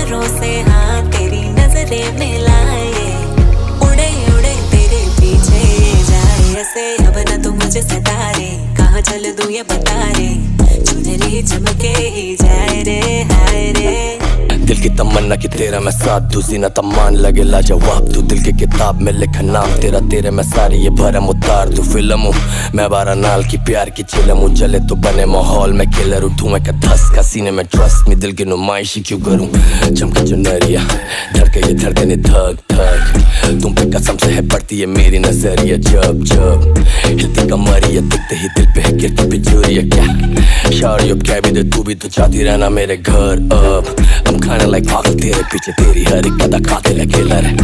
नजरों से हाँ तेरी नजरें मिलाए, उड़े उड़े तेरे पीछे ये जाए ऐसे। अब न तू मुझे सता रे, कहाँ चल दूं ये बता रे, चुनरी चमके ही जाए रे हाय रे। दिल की तमन्ना की तेरा मैं साथ दूं, सीना तमान लगे लाजवाब तू। दिल की किताब में लिखा नाम तेरा, तेरे मैं सारी ये भरम उतार दूं। फिल्म हूँ मैं 12 नाल की प्यार की चिलम हूँ, जले तो बने माहौल में किलर हूँ। धुएं का धसका सीने में ट्रस्ट में, दिल की नुमाइशी क्यों करूँ। चमके जो नरिया धड़के ये धड़कने धक धक, तुम पे कसम से है पड़ती है मेरी नजरिया जब जब। हिलती कमरिया दिखते ही दिल पे है गिरती बिजूरिया क्या शारी। अब क्या भी दे तू भी तो चाहती रहना मेरे घर अब। I'm kinda like पागल तेरे पीछे, तेरी हर एक कदा कातिल है किलर है।